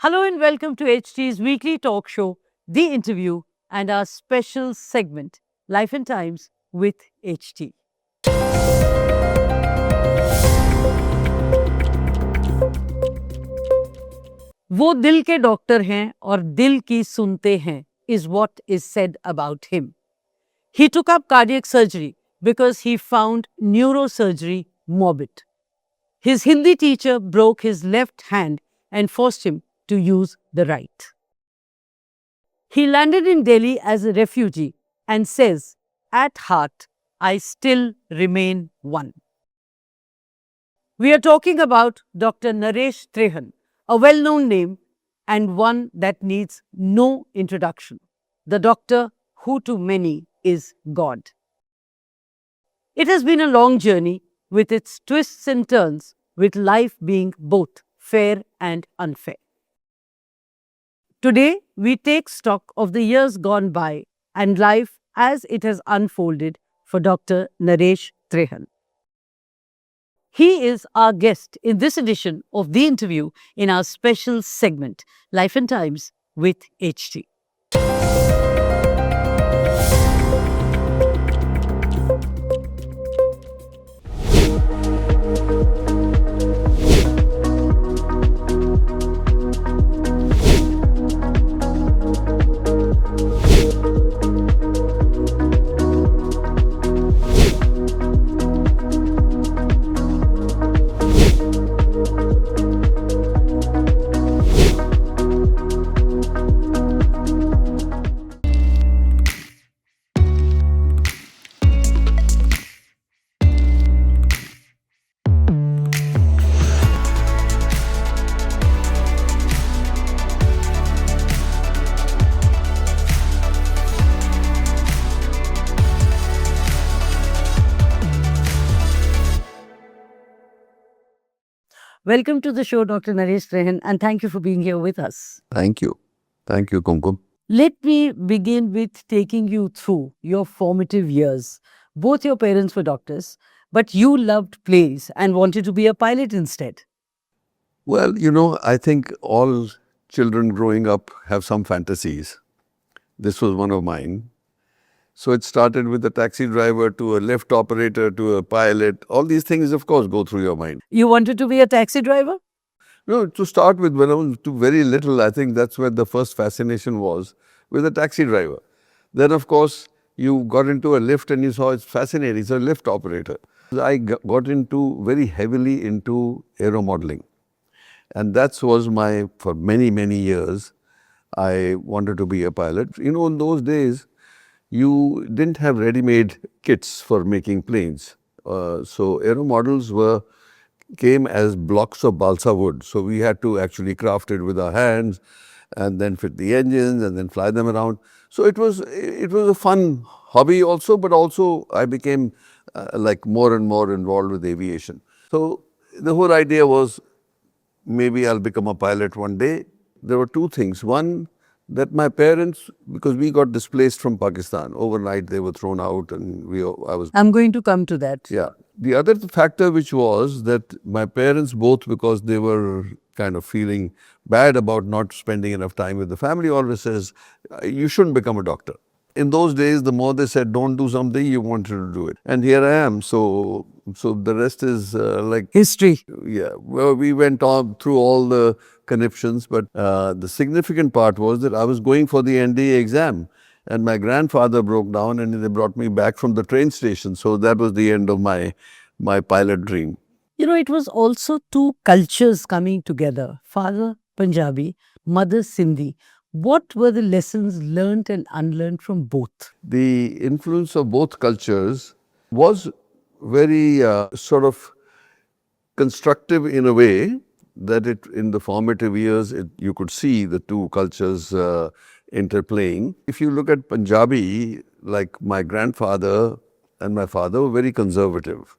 Hello and welcome to HT's weekly talk show, The Interview, and our special segment, Life and Times with HT. वो दिल के doctor हैं और दिल की सुनते हैं is what is said about him. He took up cardiac surgery because he found neurosurgery morbid. His Hindi teacher broke his left hand and forced him to use the right. He landed in Delhi as a refugee and says, at heart, I still remain one. We are talking about Dr. Naresh Trehan, a well-known name and one that needs no introduction. The doctor who to many is God. It has been a long journey with its twists and turns, with life being both fair and unfair. Today, we take stock of the years gone by and life as it has unfolded for Dr. Naresh Trehan. He is our guest in this edition of The Interview in our special segment, Life and Times with HT. Welcome to the show, Dr. Naresh Trehan, and thank you for being here with us. Thank you. Thank you, Kumkum. Let me begin with taking you through your formative years. Both your parents were doctors, but you loved plays and wanted to be a pilot instead. Well, I think all children growing up have some fantasies. This was one of mine. So it started with a taxi driver to a lift operator to a pilot. All these things, of course, go through your mind. You wanted to be a taxi driver? No, to start with, when I was very little, I think that's where the first fascination was, with a taxi driver. Then, of course, you got into a lift and you saw it's fascinating. It's a lift operator. I got very heavily into aero modeling. And that was for many, many years, I wanted to be a pilot. In those days, you didn't have ready-made kits for making planes. So aero models came as blocks of balsa wood. So we had to actually craft it with our hands and then fit the engines and then fly them around. So it was a fun hobby also, but also I became more and more involved with aviation. So the whole idea was maybe I'll become a pilot one day. There were two things. One, that my parents, because we got displaced from Pakistan, overnight they were thrown out and I'm going to come to that. Yeah. The other factor which was that my parents both, because they were kind of feeling bad about not spending enough time with the family, always says, you shouldn't become a doctor. In those days, the more they said, don't do something, you wanted to do it. And here I am. So the rest is history. Yeah. Well, we went on through all the conniptions, but the significant part was that I was going for the NDA exam and my grandfather broke down and they brought me back from the train station. So that was the end of my pilot dream. It was also two cultures coming together. Father Punjabi, mother Sindhi. What were the lessons learned and unlearned from both? The influence of both cultures was very sort of constructive in a way that in the formative years, you could see the two cultures interplaying. If you look at Punjabi, like my grandfather and my father were very conservative.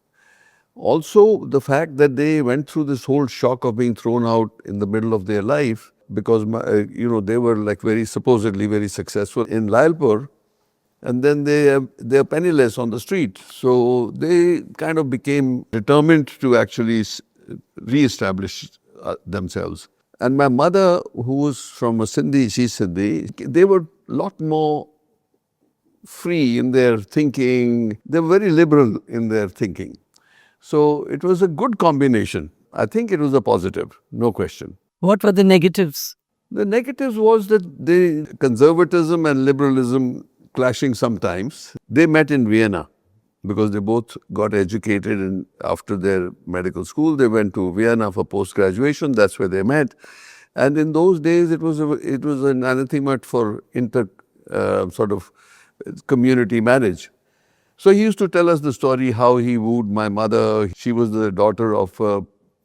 Also, the fact that they went through this whole shock of being thrown out in the middle of their life, because they were supposedly very successful in Lailpur, and then they're penniless on the street. So they kind of became determined to actually re-establish themselves. And my mother, who was from a Sindhi, she's Sindhi, they were a lot more free in their thinking. They were very liberal in their thinking. So it was a good combination. I think it was a positive, no question. What were the negatives? The negatives was that the conservatism and liberalism clashing sometimes. They met in Vienna because they both got educated, and after their medical school they went to Vienna for post-graduation. That's where they met. And in those days it was an anathema for sort of community marriage. So he used to tell us the story how he wooed my mother. She was the daughter of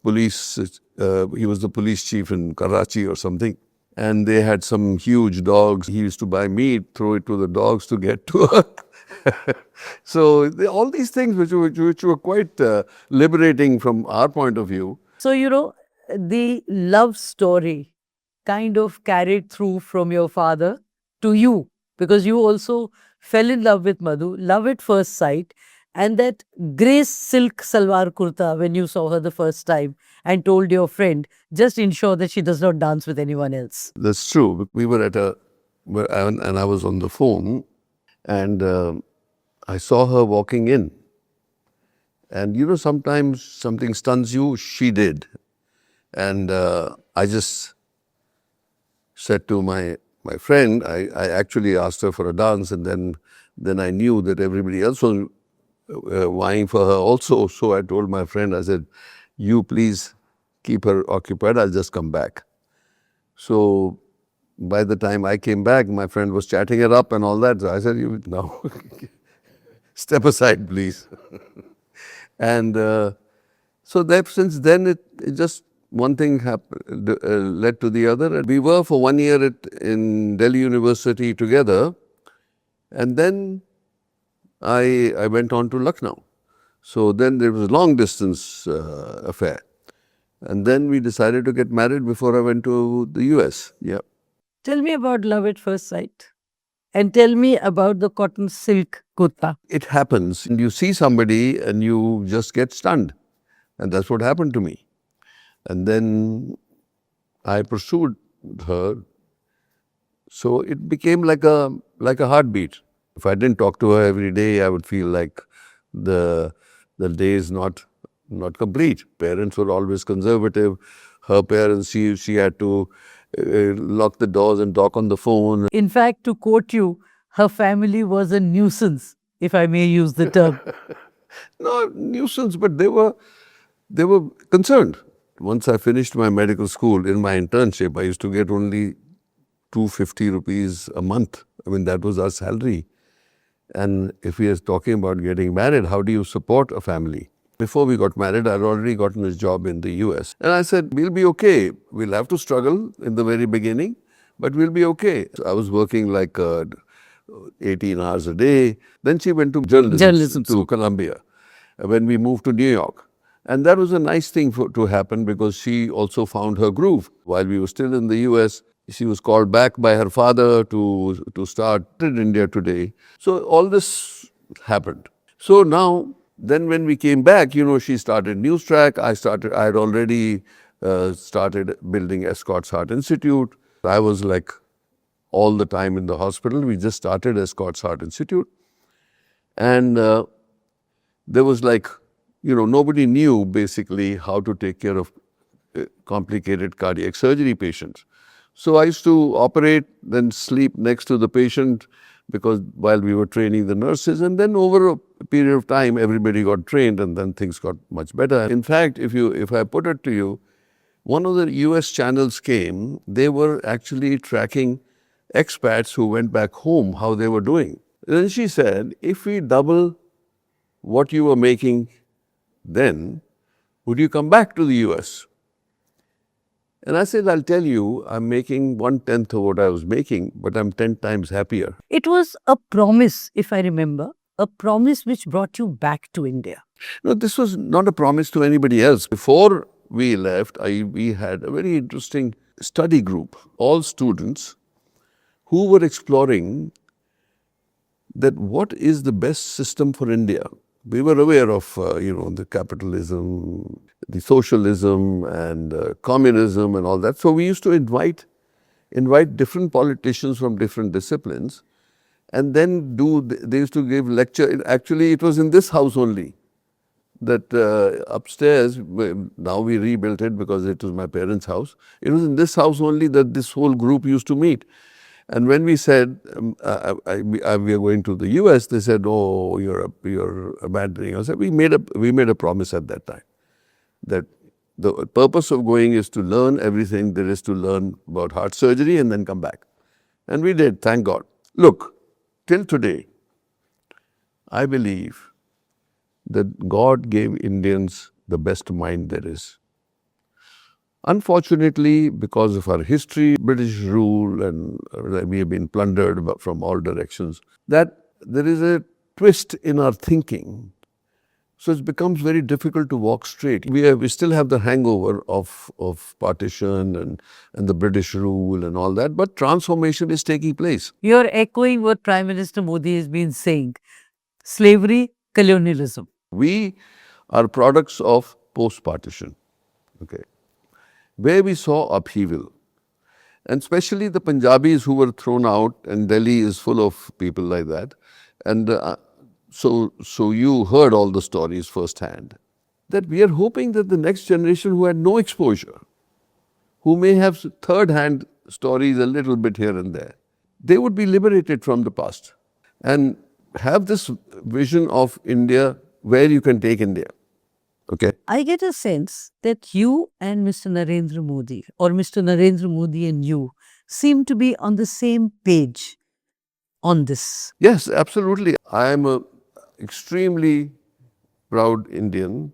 police. He was the police chief in Karachi or something. And they had some huge dogs. He used to buy meat, throw it to the dogs to get to her. So all these things which were quite liberating from our point of view. So, the love story kind of carried through from your father to you, because you also fell in love with Madhu, love at first sight, and that grace silk salwar kurta when you saw her the first time and told your friend, just ensure that she does not dance with anyone else. That's true. We were and I was on the phone, and I saw her walking in. And sometimes something stuns you. She did. And I just said to my friend, I actually asked her for a dance, and then I knew that everybody else was vying for her also. So I told my friend, I said, you please keep her occupied, I'll just come back. So by the time I came back, my friend was chatting her up and all that. So I said, you now step aside, please. And so that since then, it just one thing led to the other. And we were for 1 year in Delhi University together. And then I went on to Lucknow. So then there was a long distance affair. And then we decided to get married before I went to the US. Yeah. Tell me about love at first sight. And tell me about the cotton silk kurta. It happens. And you see somebody and you just get stunned. And that's what happened to me. And then I pursued her. So it became like a heartbeat. If I didn't talk to her every day, I would feel like the day is not complete. Parents were always conservative. Her parents, she had to lock the doors and talk on the phone. In fact, to quote you, her family was a nuisance, if I may use the term. No nuisance, but they were concerned. Once I finished my medical school, in my internship, I used to get only 250 rupees a month. I mean, that was our salary. And if we are talking about getting married, how do you support a family? Before we got married, I'd already gotten a job in the US. And I said, we'll be okay. We'll have to struggle in the very beginning, but we'll be okay. So I was working like 18 hours a day. Then she went to journalism to Columbia when we moved to New York. And that was a nice thing to happen because she also found her groove. While we were still in the US, she was called back by her father to start in India Today. So all this happened. So now, then when we came back, she started News Track. I had already started building Escorts Heart Institute. I was like all the time in the hospital. We just started Escorts Heart Institute. And there was like, nobody knew basically how to take care of complicated cardiac surgery patients. So I used to operate, then sleep next to the patient because while we were training the nurses, and then over a period of time, everybody got trained and then things got much better. In fact, if I put it to you, one of the US channels came, they were actually tracking expats who went back home, how they were doing. Then she said, if we double what you were making then, would you come back to the US? And I said, I'll tell you, I'm making 1/10 of what I was making, but I'm 10 times happier. It was a promise, if I remember, a promise which brought you back to India. No, this was not a promise to anybody else. Before we left, we had a very interesting study group, all students who were exploring that what is the best system for India. We were aware of, the capitalism, the socialism and communism and all that. So we used to invite different politicians from different disciplines and then they used to give lecture. Actually, it was in this house only that upstairs, now we rebuilt it because it was my parents' house. It was in this house only that this whole group used to meet. And when we said we are going to the US, they said, "Oh, you're abandoning us." We made a promise at that time that the purpose of going is to learn everything there is to learn about heart surgery and then come back. And we did, thank God. Look, till today, I believe that God gave Indians the best mind there is. Unfortunately, because of our history, British rule, and we have been plundered from all directions, that there is a twist in our thinking. So it becomes very difficult to walk straight. We still have the hangover of partition and the British rule and all that, but transformation is taking place. You're echoing what Prime Minister Modi has been saying. Slavery, colonialism. We are products of post-partition, okay, where we saw upheaval. And especially the Punjabis who were thrown out, and Delhi is full of people like that. And so you heard all the stories firsthand. That we are hoping that the next generation who had no exposure, who may have third-hand stories a little bit here and there, they would be liberated from the past and have this vision of India where you can take India. Okay. I get a sense that you and Mr. Narendra Modi, or Mr. Narendra Modi and you, seem to be on the same page on this. Yes, absolutely. I am an extremely proud Indian,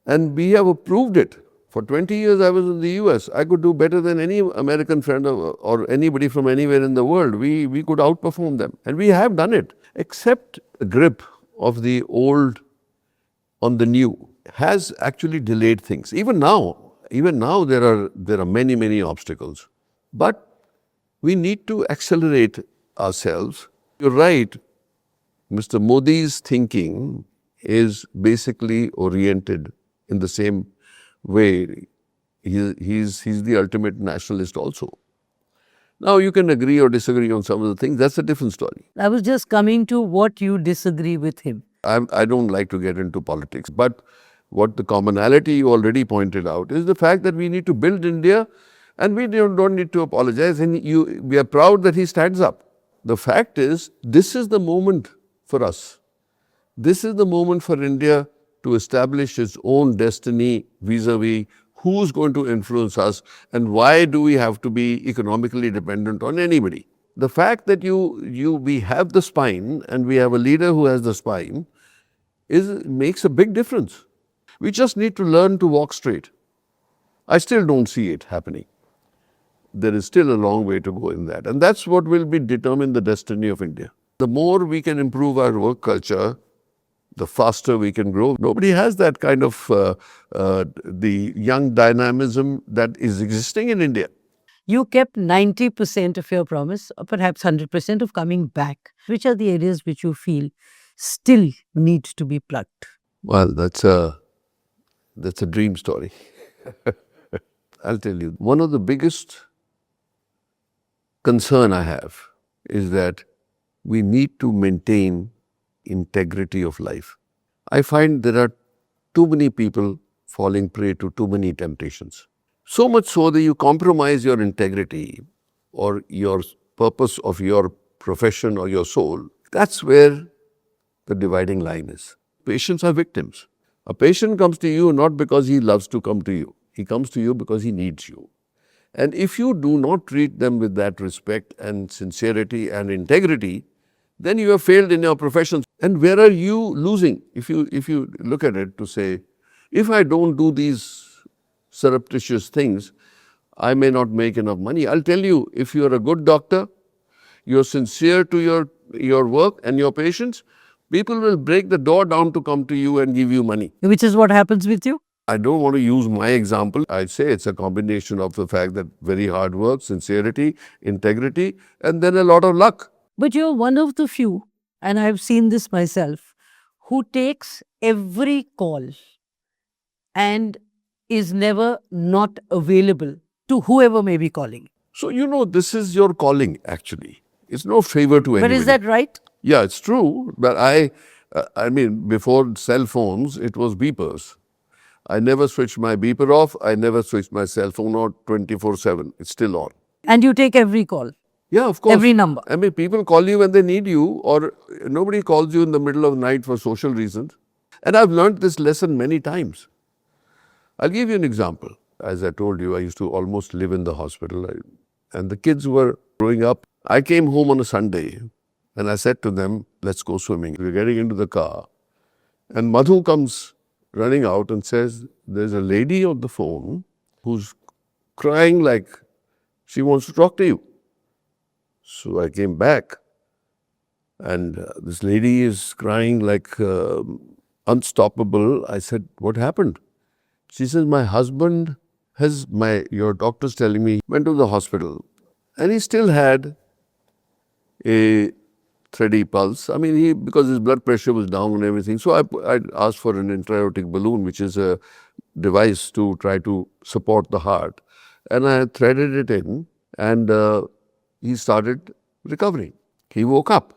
and we have proved it. For 20 years I was in the US. I could do better than any American friend or anybody from anywhere in the world. We could outperform them, and we have done it. Except the grip of the old on the new has actually delayed things. Even now there are many obstacles. But we need to accelerate ourselves. You're right, Mr. Modi's thinking is basically oriented in the same way. He's the ultimate nationalist also. Now you can agree or disagree on some of the things, that's a different story. I was just coming to what you disagree with him. I don't like to get into politics, but what the commonality you already pointed out is the fact that we need to build India, and we don't need to apologize, and we are proud that he stands up. The fact is, this is the moment for us. This is the moment for India to establish its own destiny vis-a-vis who's going to influence us and why do we have to be economically dependent on anybody. The fact that we have the spine and we have a leader who has the spine makes a big difference. We just need to learn to walk straight. I still don't see it happening. There is still a long way to go in that. And that's what will determine the destiny of India. The more we can improve our work culture, the faster we can grow. Nobody has that kind of the young dynamism that is existing in India. You kept 90% of your promise, or perhaps 100% of coming back. Which are the areas which you feel still need to be plugged? Well, that's a dream story. I'll tell you, one of the biggest concern I have is that we need to maintain integrity of life. I find there are too many people falling prey to too many temptations. So much so that you compromise your integrity or your purpose of your profession or your soul. That's where the dividing line is. Patients are victims. A patient comes to you not because he loves to come to you. He comes to you because he needs you. And if you do not treat them with that respect and sincerity and integrity, then you have failed in your profession. And where are you losing? If you look at it to say, if I don't do these surreptitious things, I may not make enough money. I'll tell you, if you're a good doctor, you're sincere to your work and your patients, people will break the door down to come to you and give you money. Which is what happens with you? I don't want to use my example. I'd say it's a combination of the fact that very hard work, sincerity, integrity, and then a lot of luck. But you're one of the few, and I've seen this myself, who takes every call and is never not available to whoever may be calling. So, this is your calling actually. It's no favor to But anybody. is that right? Yeah, it's true. But I mean, before cell phones, it was beepers. I never switched my beeper off. I never switched my cell phone on 24/7. It's still on. And you take every call, Yeah, of course. every number. I mean, people call you when they need you, or nobody calls you in the middle of the night for social reasons. And I've learned this lesson many times. I'll give you an example. As I told you, I used to almost live in the hospital, and the kids were growing up. I came home on a Sunday, and I said to them, let's go swimming. We're getting into the car, and Madhu comes running out and says, there's a lady on the phone who's crying like she wants to talk to you. So I came back, and this lady is crying like unstoppable. I said, what happened? She says, my husband your doctor's telling me, went to the hospital, and he still had a thready pulse. I mean, because his blood pressure was down and everything. So I asked for an intra-aortic balloon, which is a device to try to support the heart. And I threaded it in, and he started recovering. He woke up.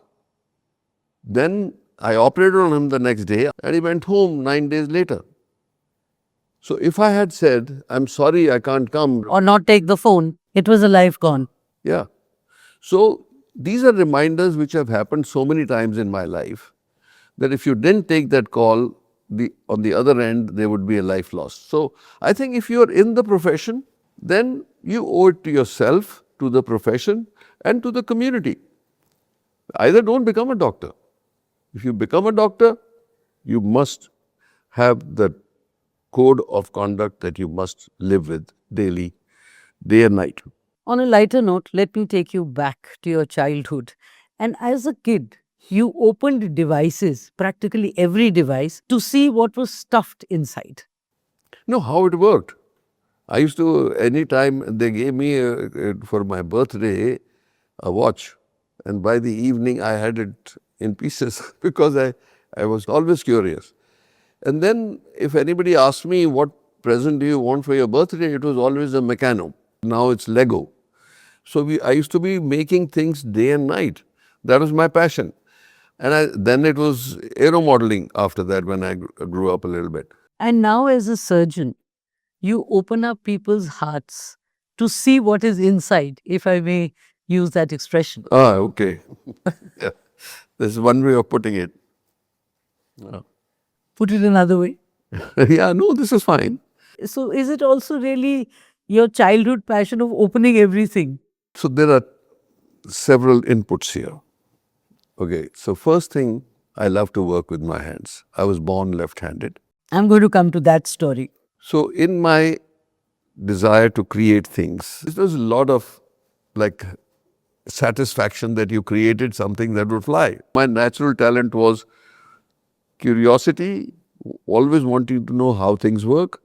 Then I operated on him the next day, and he went home 9 days later. So if I had said, I'm sorry, I can't come. Or not take the phone, it was a life gone. Yeah. So these are reminders which have happened so many times in my life that if you didn't take that call, on the other end, there would be a life lost. So I think if you're in the profession, then you owe it to yourself, to the profession, and to the community. Either don't become a doctor. If you become a doctor, you must have the code of conduct that you must live with daily, day and night. On a lighter note, let me take you back to your childhood. And as a kid, you opened devices, practically every device, to see what was stuffed inside. No, how it worked. I used to, anytime they gave me for my birthday a watch, and by the evening I had it in pieces because I was always curious. And then if anybody asked me, what present do you want for your birthday, it was always a Meccano. Now it's Lego. So I used to be making things day and night. That was my passion. And then it was aero modeling after that when I grew up a little bit. And now as a surgeon, you open up people's hearts to see what is inside, if I may use that expression. Ah, okay. Yeah. This is one way of putting it. Yeah. Put it another way. Yeah, no, this is fine. So is it also really your childhood passion of opening everything? So there are several inputs here. Okay, so first thing, I love to work with my hands. I was born left-handed. I'm going to come to that story. So in my desire to create things, there's a lot of like satisfaction that you created something that would fly. My natural talent was curiosity, always wanting to know how things work,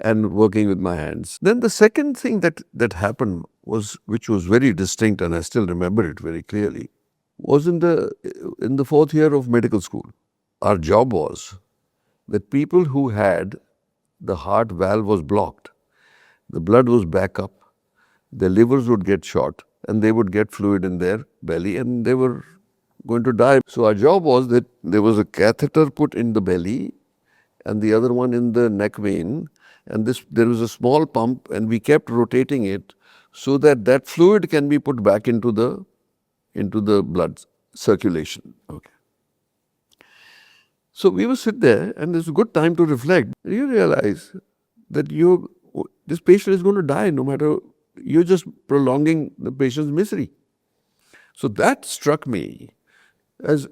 and working with my hands. Then the second thing that happened was, which was very distinct, and I still remember it very clearly, was in the fourth year of medical school. Our job was that people who had the heart valve was blocked, the blood was back up, their livers would get shot, and they would get fluid in their belly, and they were going to die. So our job was that there was a catheter put in the belly and the other one in the neck vein, and there was a small pump, and we kept rotating it so that that fluid can be put back into the blood circulation. Okay. So we would sit there, and it's a good time to reflect. You realize that this patient is going to die no matter, you're just prolonging the patient's misery. So that struck me as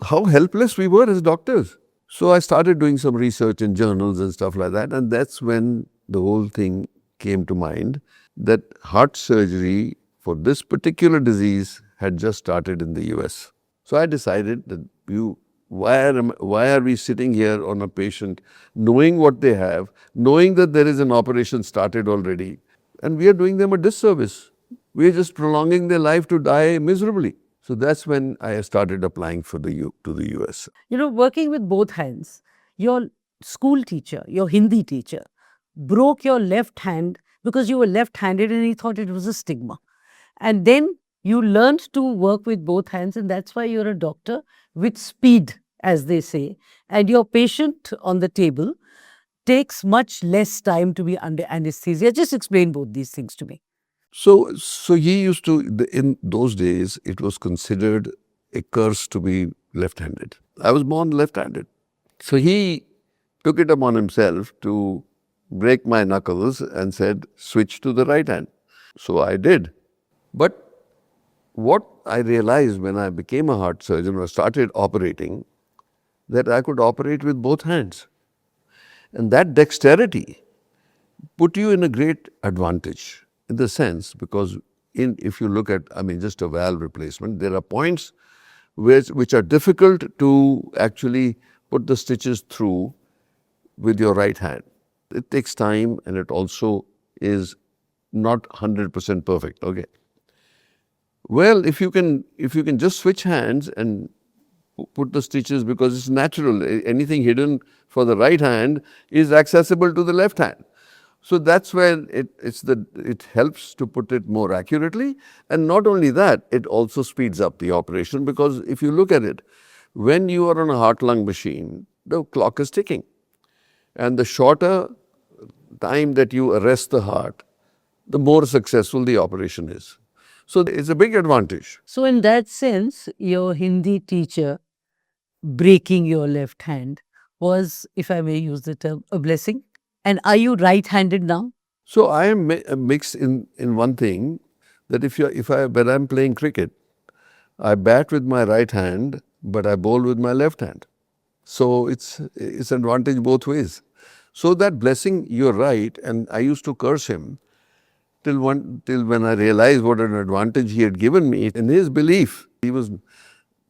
how helpless we were as doctors. So I started doing some research in journals and stuff like that, and that's when the whole thing came to mind that heart surgery for this particular disease had just started in the US. So I decided that why are we sitting here on a patient knowing what they have, knowing that there is an operation started already, and we are doing them a disservice. We are just prolonging their life to die miserably. So that's when I started applying for to the US. You know, working with both hands, your school teacher, your Hindi teacher, broke your left hand because you were left handed and he thought it was a stigma. And then you learned to work with both hands, and that's why you're a doctor with speed, as they say. And your patient on the table takes much less time to be under anesthesia. Just explain both these things to me. So he used to, in those days, it was considered a curse to be left-handed. I was born left-handed. So he took it upon himself to break my knuckles and said, switch to the right hand. So I did. But what I realized when I became a heart surgeon or started operating, that I could operate with both hands. And that dexterity put you in a great advantage in the sense because if you look at, just a valve replacement, there are points which are difficult to actually put the stitches through with your right hand. It takes time and it also is not 100% perfect. Okay. Well, if you can just switch hands and put the stitches because it's natural. Anything hidden for the right hand is accessible to the left hand. So that's when it helps to put it more accurately. And not only that, it also speeds up the operation because if you look at it, when you are on a heart-lung machine, the clock is ticking. And the shorter time that you arrest the heart, the more successful the operation is. So it's a big advantage. So, in that sense, your Hindi teacher breaking your left hand was, if I may use the term, a blessing. And are you right-handed now? So I am mixed in one thing that when I'm playing cricket, I bat with my right hand, but I bowl with my left hand. So it's advantage both ways. So that blessing, you're right, and I used to curse him till when I realized what an advantage he had given me. In his belief, he was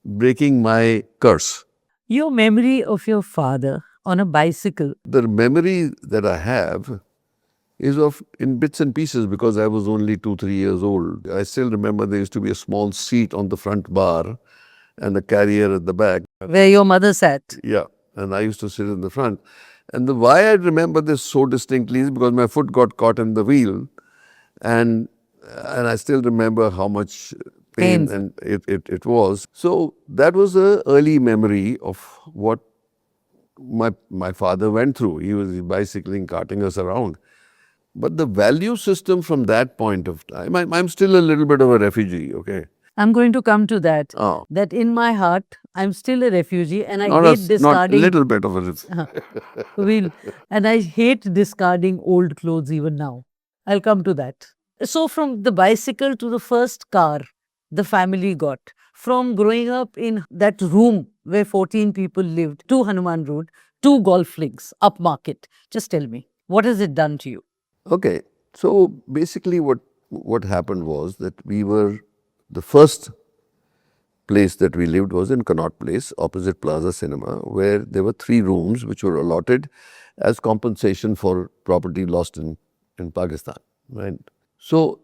breaking my curse. Your memory of your father on a bicycle. The memory that I have is in bits and pieces because I was only 2-3 years old. I still remember there used to be a small seat on the front bar and a carrier at the back. Where your mother sat. Yeah, and I used to sit in the front. And why I remember this so distinctly is because my foot got caught in the wheel and I still remember how much pain and it was. So that was an early memory of what my father went through. He was bicycling, carting us around. But the value system from that point of time, I'm still a little bit of a refugee, okay? I'm going to come to that. Oh. That in my heart, I'm still a refugee and I hate discarding. Not a little bit of a and I hate discarding old clothes even now. I'll come to that. So from the bicycle to the first car the family got, from growing up in that room where 14 people lived, to Hanuman Road, to golf links, upmarket. Just tell me, what has it done to you? Okay, so basically what happened was that the first place that we lived was in Connaught Place, opposite Plaza Cinema, where there were 3 rooms which were allotted as compensation for property lost in Pakistan, right? So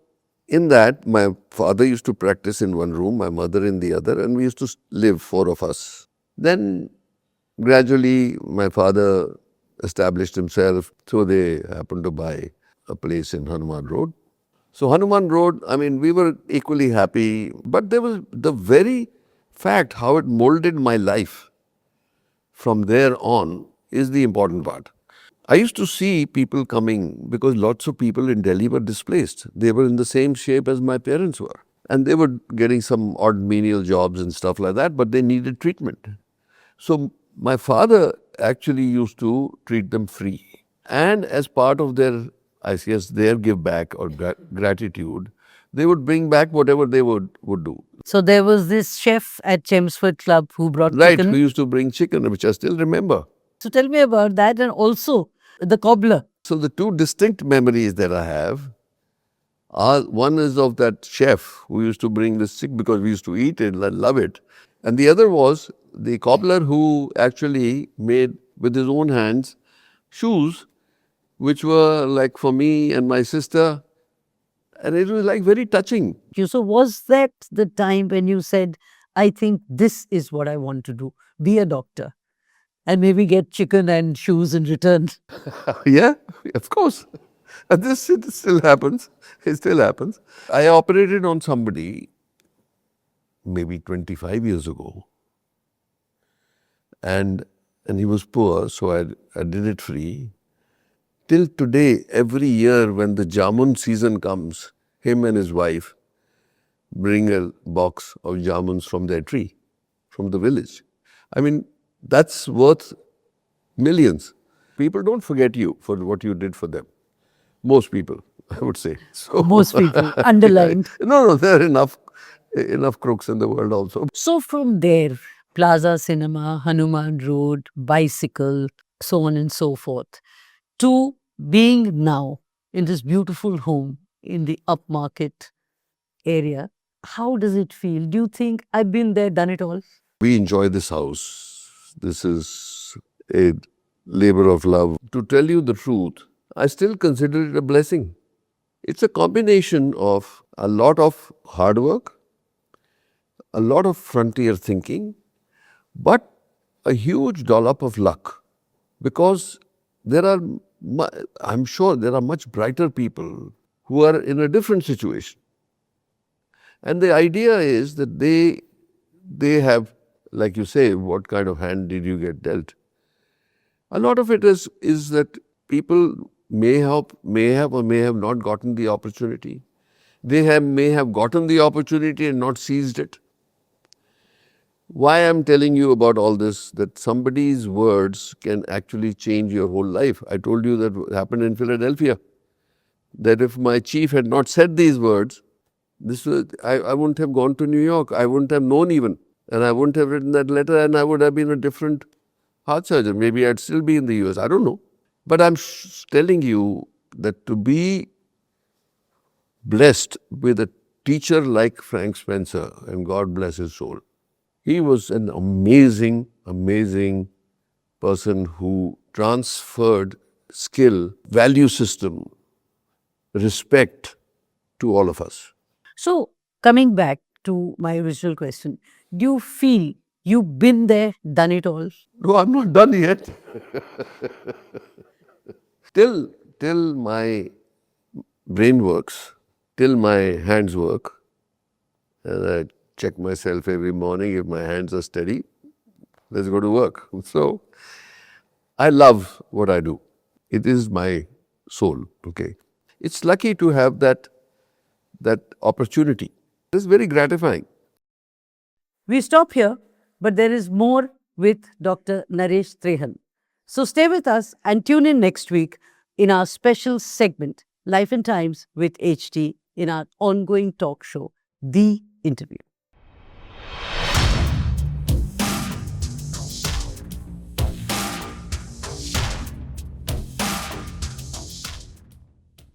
in that, my father used to practice in one room, my mother in the other, and we used to live 4 of us. Then gradually my father established himself, so they happened to buy a place in Hanuman Road. So Hanuman Road, we were equally happy, but there was the very fact how it molded my life from there on is the important part. I used to see people coming because lots of people in Delhi were displaced. They were in the same shape as my parents were. And they were getting some odd menial jobs and stuff like that, but they needed treatment. So my father actually used to treat them free. And as part of their give back or gratitude, they would bring back whatever they would do. So there was this chef at Chelmsford Club who brought chicken. Right, who used to bring chicken, which I still remember. So tell me about that, and also the cobbler. So the 2 distinct memories that I have are, one is of that chef who used to bring this chicken because we used to eat it, I love it. And the other was the cobbler who actually made with his own hands shoes which were like for me and my sister And it was like very touching. So was that the time when you said, I think this is what I want to do, be a doctor, and maybe get chicken and shoes in return? Yeah, of course. And this it still happens. It still happens. I operated on somebody maybe 25 years ago, and he was poor, so I did it free. Till today, every year when the jamun season comes, him and his wife bring a box of jamuns from their tree, from the village. I mean, that's worth millions. People don't forget you for what you did for them. Most people, I would say. So, Most people, underlined. no, there are enough crooks in the world also. So from there, Plaza Cinema, Hanuman Road, bicycle, so on and so forth, to being now in this beautiful home in the upmarket area, how does it feel? Do you think I've been there, done it all? We enjoy this house. This is a labor of love. To tell you the truth, I still consider it a blessing. It's a combination of a lot of hard work, a lot of frontier thinking, but a huge dollop of luck. Because I'm sure there are much brighter people who are in a different situation. And the idea is that they have, like you say, what kind of hand did you get dealt? A lot of it is that people may have or may have not gotten the opportunity. May have gotten the opportunity and not seized it. Why I'm telling you about all this, that somebody's words can actually change your whole life. I told you that happened in Philadelphia. That if my chief had not said these words, I wouldn't have gone to New York. I wouldn't have known even. And I wouldn't have written that letter, and I would have been a different heart surgeon. Maybe I'd still be in the US. I don't know. But I'm telling you that to be blessed with a teacher like Frank Spencer, and God bless his soul, he was an amazing, amazing person who transferred skill, value system, respect to all of us. So, coming back to my original question, do you feel you've been there, done it all? No, I'm not done yet. till my brain works, till my hands work, and I check myself every morning if my hands are steady, let's go to work. So, I love what I do. It is my soul, okay? It's lucky to have that opportunity. It's very gratifying. We stop here, but there is more with Dr. Naresh Trehan. So stay with us and tune in next week in our special segment, Life and Times with HT, in our ongoing talk show, The Interview.